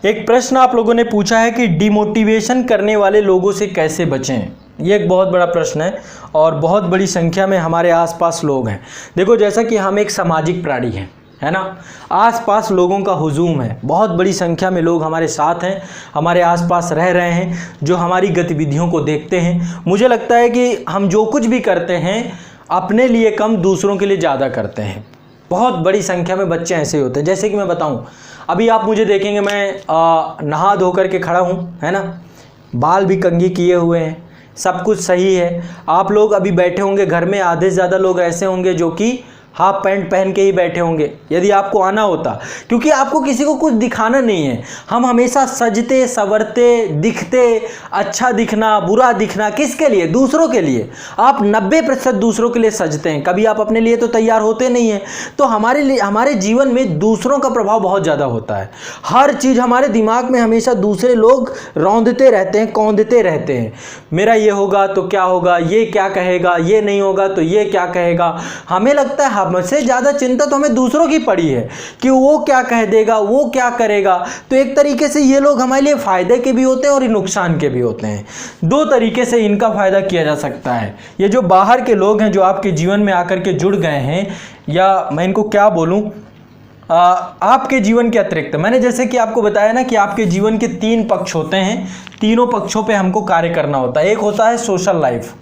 एक प्रश्न आप लोगों ने पूछा है कि डिमोटिवेशन करने वाले लोगों से कैसे बचें। ये एक बहुत बड़ा प्रश्न है और बहुत बड़ी संख्या में हमारे आसपास लोग हैं। देखो, जैसा कि हम एक सामाजिक प्राणी हैं, है ना, आसपास लोगों का हुजूम है, बहुत बड़ी संख्या में लोग हमारे साथ हैं, हमारे आसपास रह रहे हैं, जो हमारी गतिविधियों को देखते हैं। मुझे लगता है कि हम जो कुछ भी करते हैं अपने लिए कम, दूसरों के लिए ज़्यादा करते हैं। बहुत बड़ी संख्या में बच्चे ऐसे होते हैं। जैसे कि मैं बताऊं, अभी आप मुझे देखेंगे, मैं नहा धो करके खड़ा हूँ, है ना, बाल भी कंघी किए हुए हैं, सब कुछ सही है। आप लोग अभी बैठे होंगे घर में, आधे से ज़्यादा लोग ऐसे होंगे जो कि हाफ पैंट पहन के ही बैठे होंगे, यदि आपको आना होता, क्योंकि आपको किसी को कुछ दिखाना नहीं है। हम हमेशा सजते संवरते दिखते, अच्छा दिखना बुरा दिखना किसके लिए? दूसरों के लिए। आप 90% दूसरों के लिए सजते हैं, कभी आप अपने लिए तो तैयार होते नहीं हैं। तो हमारे लिए, हमारे जीवन में दूसरों का प्रभाव बहुत ज़्यादा होता है। हर चीज़ हमारे दिमाग में हमेशा दूसरे लोग रौंदते रहते हैं, कौंधते रहते हैं। मेरा ये होगा तो क्या होगा, ये क्या कहेगा, ये नहीं होगा तो ये क्या कहेगा। हमें लगता है हमसे ज़्यादा चिंता तो हमें दूसरों की पड़ी है कि वो क्या कह देगा, वो क्या करेगा। तो एक तरीके से ये लोग हमारे लिए फ़ायदे के भी होते हैं और नुकसान के भी होते हैं। दो तरीके से इनका फ़ायदा किया जा सकता है। ये जो बाहर के लोग हैं जो आपके जीवन में आकर के जुड़ गए हैं, या मैं इनको क्या बोलूँ, आपके जीवन के अतिरिक्त, मैंने जैसे कि आपको बताया ना कि आपके जीवन के 3 पक्ष होते हैं, तीनों पक्षों पे हमको कार्य करना होता है। एक होता है सोशल लाइफ,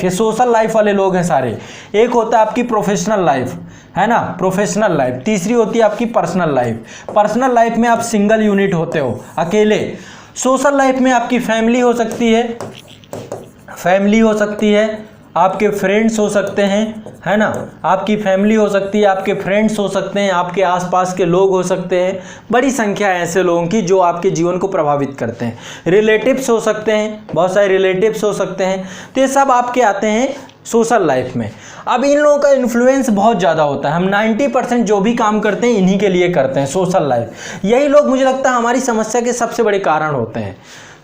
ये सोशल लाइफ वाले लोग हैं सारे। एक होता है आपकी प्रोफेशनल लाइफ, है ना, प्रोफेशनल लाइफ। तीसरी होती है आपकी पर्सनल लाइफ। पर्सनल लाइफ में आप सिंगल यूनिट होते हो, अकेले। सोशल लाइफ में आपकी फैमिली हो सकती है, आपके फ्रेंड्स हो सकते हैं, है ना, आपकी फैमिली हो सकती है, आपके फ्रेंड्स हो सकते हैं, आपके आसपास के लोग हो सकते हैं। बड़ी संख्या है ऐसे लोगों की जो आपके जीवन को प्रभावित करते हैं। रिलेटिव्स हो सकते हैं, बहुत सारे रिलेटिव्स हो सकते हैं। तो ये सब आपके आते हैं सोशल लाइफ में। अब इन लोगों का इन्फ्लुएंस बहुत ज़्यादा होता है। हम 90% जो भी काम करते हैं इन्हीं के लिए करते हैं, सोशल लाइफ। यही लोग मुझे लगता है हमारी समस्या के सबसे बड़े कारण होते हैं।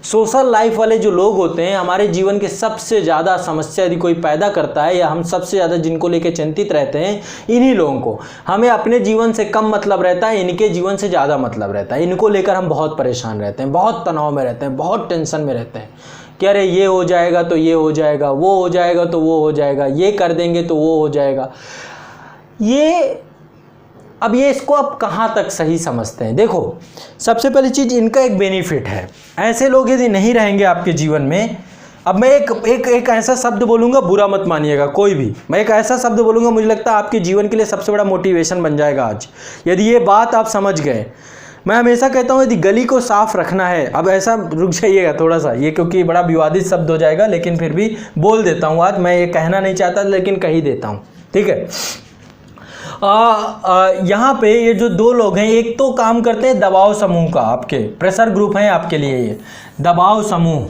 सोशल लाइफ वाले जो लोग होते हैं हमारे जीवन के सबसे ज़्यादा समस्या यदि कोई पैदा करता है, या हम सबसे ज़्यादा जिनको लेकर चिंतित रहते हैं, इन्हीं लोगों को। हमें अपने जीवन से कम मतलब रहता है, इनके जीवन से ज़्यादा मतलब रहता है। इनको लेकर हम बहुत परेशान रहते हैं, बहुत तनाव में रहते हैं, बहुत टेंशन में रहते हैं कि अरे ये हो जाएगा तो ये हो जाएगा, वो हो जाएगा तो वो हो जाएगा, ये कर देंगे तो वो हो जाएगा। अब ये इसको आप कहाँ तक सही समझते हैं? देखो, सबसे पहली चीज़, इनका एक बेनिफिट है। ऐसे लोग यदि नहीं रहेंगे आपके जीवन में, अब मैं एक ऐसा शब्द बोलूँगा, बुरा मत मानिएगा कोई भी, मैं एक ऐसा शब्द बोलूँगा, मुझे लगता है आपके जीवन के लिए सबसे बड़ा मोटिवेशन बन जाएगा आज, यदि ये बात आप समझ गए। मैं हमेशा कहता हूँ यदि गली को साफ रखना है, अब ऐसा रुक जाइएगा थोड़ा सा, ये क्योंकि बड़ा विवादित शब्द हो जाएगा, लेकिन फिर भी बोल देता हूँ आज। मैं ये कहना नहीं चाहता लेकिन कह ही देता हूँ, ठीक है। यहाँ पे ये जो 2 लोग हैं, एक तो काम करते हैं दबाव समूह का, आपके प्रेशर ग्रुप हैं आपके लिए, ये दबाव समूह,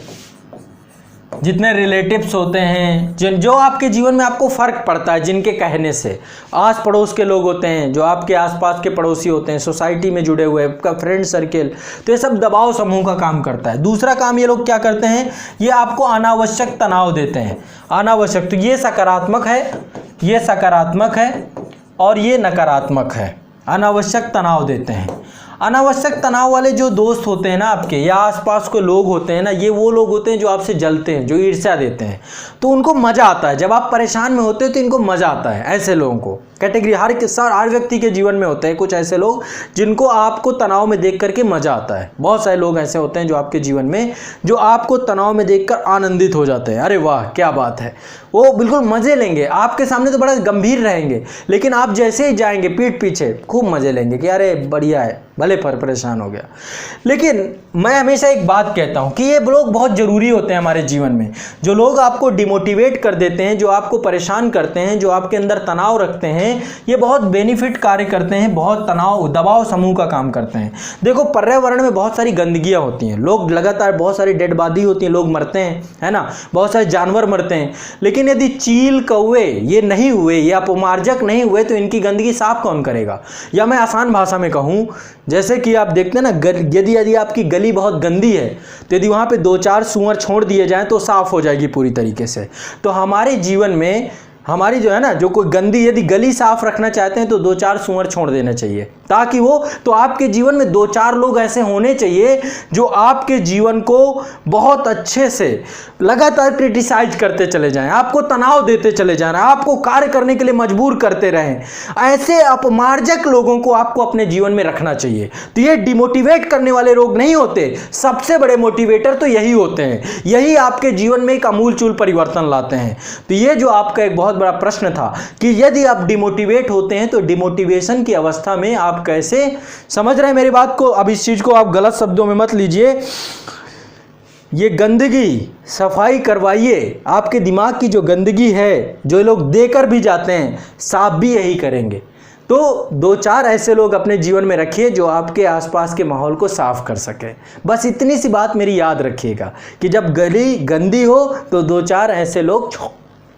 जितने रिलेटिव्स होते हैं, जो आपके जीवन में आपको फ़र्क पड़ता है, जिनके कहने से, आस पड़ोस के लोग होते हैं, जो आपके आसपास के पड़ोसी होते हैं, सोसाइटी में जुड़े हुए, आपका फ्रेंड सर्किल, तो ये सब दबाव समूह का काम करता है। दूसरा काम ये लोग क्या करते हैं, ये आपको अनावश्यक तनाव देते हैं, अनावश्यक। तो ये सकारात्मक है और ये नकारात्मक है, अनावश्यक तनाव देते हैं। अनावश्यक तनाव वाले जो दोस्त होते हैं ना आपके, या आसपास के लोग होते हैं ना, ये वो लोग होते हैं जो आपसे जलते हैं, जो ईर्ष्या देते हैं। तो उनको मज़ा आता है, जब आप परेशान में होते हैं तो इनको मज़ा आता है। ऐसे लोगों को कैटेगरी हर व्यक्ति के जीवन में होते हैं कुछ ऐसे लोग जिनको आपको तनाव में देख करके मज़ा आता है। बहुत सारे लोग ऐसे होते हैं जो आपके जीवन में, जो आपको तनाव में देखकर आनंदित हो जाते हैं, अरे वाह क्या बात है, वो बिल्कुल मज़े लेंगे। आपके सामने तो बड़ा गंभीर रहेंगे, लेकिन आप जैसे ही जाएंगे पीठ पीछे खूब मज़े लेंगे कि अरे बढ़िया है, भले परेशान हो गया। लेकिन मैं हमेशा एक बात कहता हूँ कि ये लोग बहुत ज़रूरी होते हैं हमारे जीवन में। जो लोग आपको डिमोटिवेट कर देते हैं, जो आपको परेशान करते हैं, जो आपके अंदर तनाव रखते हैं, ये बहुत बेनिफिट कार्य करते हैं, बहुत दबाव समूह का काम करते हैं। देखो, पर्यावरण में बहुत सारी गंदगियाँ होती हैं, लोग लगातार, बहुत सारी डेड बॉडी होती हैं, लोग मरते हैं, है ना, बहुत सारे जानवर मरते हैं। लेकिन यदि चील कौवे ये नहीं हुए या अपमार्जक नहीं हुए तो इनकी गंदगी साफ कौन करेगा? या मैं आसान भाषा में कहूँ, जैसे कि आप देखते हैं ना, यदि आपकी गली बहुत गंदी है तो यदि वहाँ पे 2-4 सूअर छोड़ दिए जाएं तो साफ़ हो जाएगी पूरी तरीके से। तो हमारे जीवन में हमारी जो है ना, जो कोई गंदी, यदि गली साफ़ रखना चाहते हैं तो 2-4 सूअर छोड़ देना चाहिए, ताकि वो तो आपके जीवन में 2-4 लोग ऐसे होने चाहिए जो आपके जीवन को बहुत अच्छे से लगातार क्रिटिसाइज करते चले जाएं, आपको तनाव देते चले जाएं, आपको कार्य करने के लिए मजबूर करते रहें। ऐसे अपमार्जक लोगों को आपको अपने जीवन में रखना चाहिए। तो ये डिमोटिवेट करने वाले लोग नहीं होते, सबसे बड़े मोटिवेटर तो यही होते हैं, यही आपके जीवन में एक अमूलचूल परिवर्तन लाते हैं। तो ये जो आपका एक बहुत बड़ा प्रश्न था कि यदि आप डिमोटिवेट होते हैं तो डिमोटिवेशन की अवस्था में आप कैसे, समझ रहे हैं मेरी बात को? अब इस चीज को आप गलत शब्दों में मत लीजिए। ये गंदगी सफाई करवाइए, आपके दिमाग की जो गंदगी है, जो लोग देकर भी जाते हैं साफ भी यही करेंगे। तो 2-4 ऐसे लोग अपने जीवन में रखिए जो आपके आसपास के माहौल को साफ कर सके। बस इतनी सी बात मेरी याद रखिएगा कि जब गली गंदी हो तो 2-4 ऐसे लोग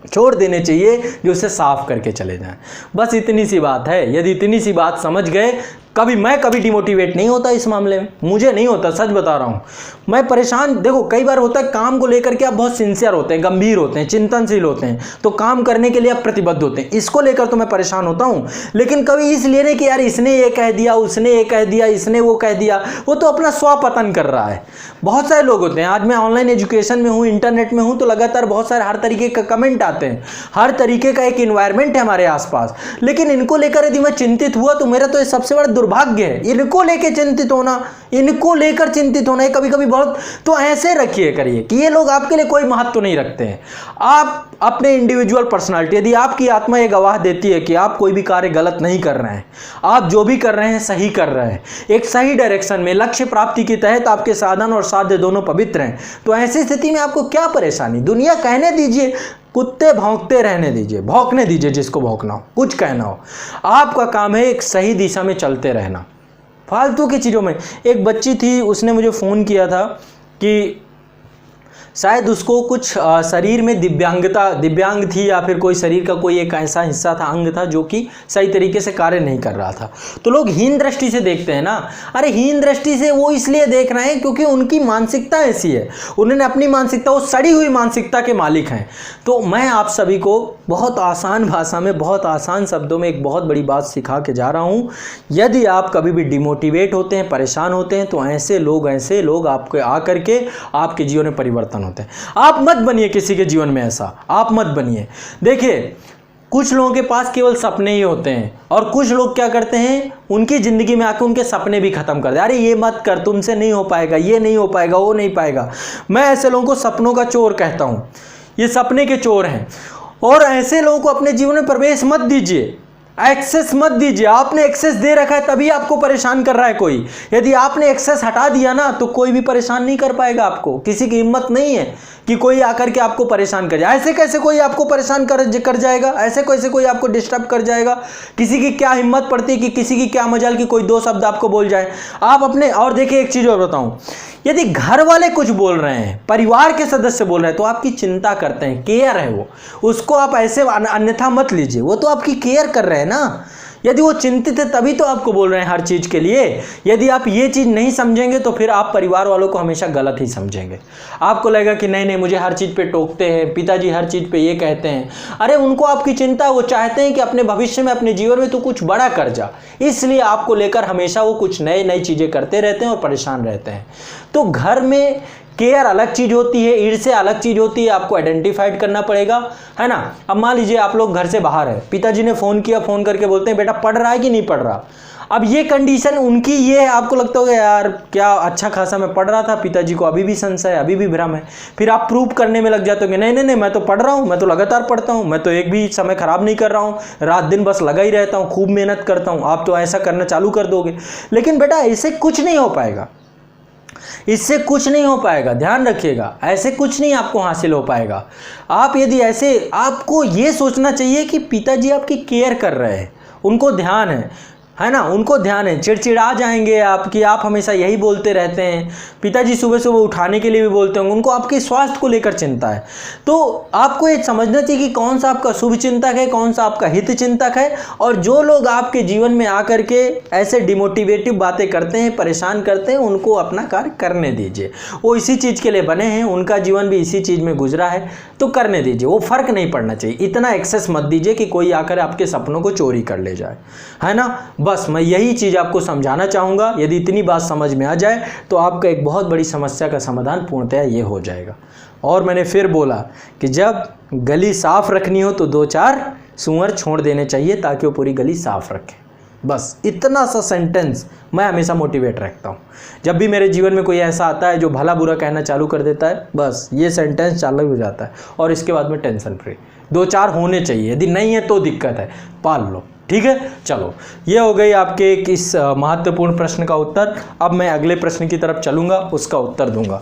छोड़ देने चाहिए जो उसे साफ करके चले जाएं। बस इतनी सी बात है। यदि इतनी सी बात समझ गए, मैं कभी डिमोटिवेट नहीं होता इस मामले में, मुझे नहीं होता, सच बता रहा हूँ। मैं परेशान, देखो कई बार होता है काम को लेकर के आप बहुत सिंसियर होते हैं, गंभीर होते हैं, चिंतनशील होते हैं, तो काम करने के लिए आप प्रतिबद्ध होते हैं, इसको लेकर तो मैं परेशान होता हूँ। लेकिन कभी इसलिए नहीं कि यार इसने ये कह दिया, उसने ये कह दिया, इसने वो कह दिया, वो तो अपना स्वपतन कर रहा है। बहुत सारे लोग होते हैं, आज मैं ऑनलाइन एजुकेशन में हूँ, इंटरनेट में हूँ, तो लगातार बहुत सारे हर तरीके का कमेंट आते हैं, हर तरीके का एक इन्वायरमेंट है हमारे आसपास। लेकिन इनको लेकर यदि मैं चिंतित हुआ तो मेरा तो सबसे बड़ा दुर्भाग्य है। इनको लेकर चिंतित होना, इनको लेकर चिंतित होना है कभी कभी बहुत। तो ऐसे रखिए करिए कि ये लोग आपके लिए कोई महत्व नहीं रखते हैं। आप अपने इंडिविजुअल पर्सनालिटी, यदि आपकी आत्मा ये गवाह देती है कि आप कोई भी कार्य गलत नहीं कर रहे हैं, आप जो भी कर रहे हैं सही कर रहे हैं, एक सही डायरेक्शन में लक्ष्य प्राप्ति के तहत आपके साधन और साध्य दोनों पवित्र हैं, तो ऐसी स्थिति में आपको क्या परेशानी? दुनिया कहने दीजिए, कुत्ते भौंकते रहने दीजिए, भौंकने दीजिए जिसको भौंकना हो, कुछ कहना हो। आपका काम है एक सही दिशा में चलते रहना, फालतू की चीज़ों में। एक बच्ची थी, उसने मुझे फ़ोन किया था कि शायद उसको कुछ शरीर में दिव्यांग थी, या फिर कोई शरीर का कोई एक ऐसा हिस्सा था, अंग था जो कि सही तरीके से कार्य नहीं कर रहा था। तो लोग हीन दृष्टि से देखते हैं ना। अरे हीन दृष्टि से वो इसलिए देख रहे हैं क्योंकि उनकी मानसिकता ऐसी है, उन्होंने अपनी मानसिकता, वो सड़ी हुई मानसिकता के मालिक हैं। तो मैं आप सभी को बहुत आसान भाषा में, बहुत आसान शब्दों में एक बहुत बड़ी बात सिखा के जा रहा हूँ। यदि आप कभी भी डिमोटिवेट होते हैं, परेशान होते हैं, तो ऐसे लोग आपके आकर के आपके जीवन में परिवर्तन होते हैं। आप मत बनिए किसी के जीवन में ऐसा, आप मत बनिए। देखिए कुछ लोगों के पास केवल सपने ही होते हैं, और कुछ लोग क्या करते हैं, उनकी ज़िंदगी में आकर उनके सपने भी ख़त्म कर दे। अरे ये मत कर, तुमसे नहीं हो पाएगा, ये नहीं हो पाएगा, वो नहीं पाएगा। मैं ऐसे लोगों को सपनों का चोर कहता हूँ, ये सपने के चोर हैं। और ऐसे लोगों को अपने जीवन में प्रवेश मत दीजिए, एक्सेस मत दीजिए। आपने एक्सेस दे रखा है तभी आपको परेशान कर रहा है कोई। यदि आपने एक्सेस हटा दिया ना तो कोई भी परेशान नहीं कर पाएगा आपको। किसी की हिम्मत नहीं है कि कोई आकर के आपको परेशान कर जाए। ऐसे कैसे कोई आपको परेशान कर जाएगा? ऐसे कैसे कोई आपको डिस्टर्ब कर जाएगा? किसी की क्या हिम्मत पड़ती है कि किसी की क्या मजाल कि कोई 2 शब्द आपको बोल जाए। आप अपने, और देखिए एक चीज़ और बताऊं, यदि घर वाले कुछ बोल रहे हैं, परिवार के सदस्य बोल रहे हैं, तो आपकी चिंता करते हैं, केयर है वो, उसको आप ऐसे अन्यथा मत लीजिए, वो तो आपकी केयर कर रहे हैं ना। यदि वो चिंतित है तभी तो आपको बोल रहे हैं हर चीज़ के लिए। यदि आप ये चीज़ नहीं समझेंगे तो फिर आप परिवार वालों को हमेशा गलत ही समझेंगे। आपको लगेगा कि नहीं मुझे हर चीज़ पे टोकते हैं, पिताजी हर चीज़ पे ये कहते हैं। अरे उनको आपकी चिंता, वो चाहते हैं कि अपने भविष्य में, अपने जीवन में तो कुछ बड़ा कर जा, इसलिए आपको लेकर हमेशा वो कुछ नई चीज़ें करते रहते हैं और परेशान रहते हैं। तो घर में केयर अलग चीज़ होती है, ईर्ष्या अलग चीज़ होती है, आपको आइडेंटिफाइड करना पड़ेगा, है ना। अब मान लीजिए आप लोग घर से बाहर है, पिताजी ने फ़ोन किया, फ़ोन करके बोलते हैं बेटा पढ़ रहा है कि नहीं पढ़ रहा। अब ये कंडीशन उनकी ये है, आपको लगता होगा यार क्या अच्छा खासा मैं पढ़ रहा था, पिताजी को अभी भी संशय है, अभी भी भ्रम है। फिर आप प्रूव करने में लग जाते हो, नहीं मैं तो पढ़ रहा हूँ, मैं तो लगातार पढ़ता हूँ, मैं तो एक भी समय ख़राब नहीं कर रहा हूँ, रात दिन बस लगा ही रहता हूँ, खूब मेहनत करता हूँ। आप तो ऐसा करना चालू कर दोगे। लेकिन बेटा इससे कुछ नहीं हो पाएगा, इससे कुछ नहीं हो पाएगा, ध्यान रखिएगा। ऐसे कुछ नहीं आपको हासिल हो पाएगा। आप यदि ऐसे, आपको ये सोचना चाहिए कि पिताजी आपकी केयर कर रहे हैं, उनको ध्यान है ना, उनको ध्यान है। चिड़चिड़ा जाएंगे आपकी, आप हमेशा यही बोलते रहते हैं, पिताजी सुबह सुबह उठाने के लिए भी बोलते होंगे, उनको आपके स्वास्थ्य को लेकर चिंता है। तो आपको ये समझना चाहिए कि कौन सा आपका शुभ चिंतक है, कौन सा आपका हित चिंतक है। और जो लोग आपके जीवन में आकर के ऐसे डिमोटिवेटिव बातें करते हैं, परेशान करते हैं, उनको अपना कार्य करने दीजिए। वो इसी चीज़ के लिए बने हैं, उनका जीवन भी इसी चीज़ में गुजरा है, तो करने दीजिए। वो फ़र्क नहीं पड़ना चाहिए, इतना एक्सेस मत दीजिए कि कोई आकर आपके सपनों को चोरी कर ले जाए, है ना। बस मैं यही चीज़ आपको समझाना चाहूँगा। यदि इतनी बात समझ में आ जाए तो आपका एक बहुत बड़ी समस्या का समाधान पूर्णतया ये हो जाएगा। और मैंने फिर बोला कि जब गली साफ़ रखनी हो तो 2-4 सूअर छोड़ देने चाहिए ताकि वो पूरी गली साफ़ रखे। बस इतना सा सेंटेंस मैं हमेशा मोटिवेट रखता हूँ। जब भी मेरे जीवन में कोई ऐसा आता है जो भला बुरा कहना चालू कर देता है, बस ये सेंटेंस चालू हो जाता है और इसके बाद में टेंशन फ्री। 2-4 होने चाहिए, यदि नहीं है तो दिक्कत है, पाल लो। ठीक है, चलो ये हो गई आपके इस महत्वपूर्ण प्रश्न का उत्तर। अब मैं अगले प्रश्न की तरफ चलूँगा, उसका उत्तर दूंगा।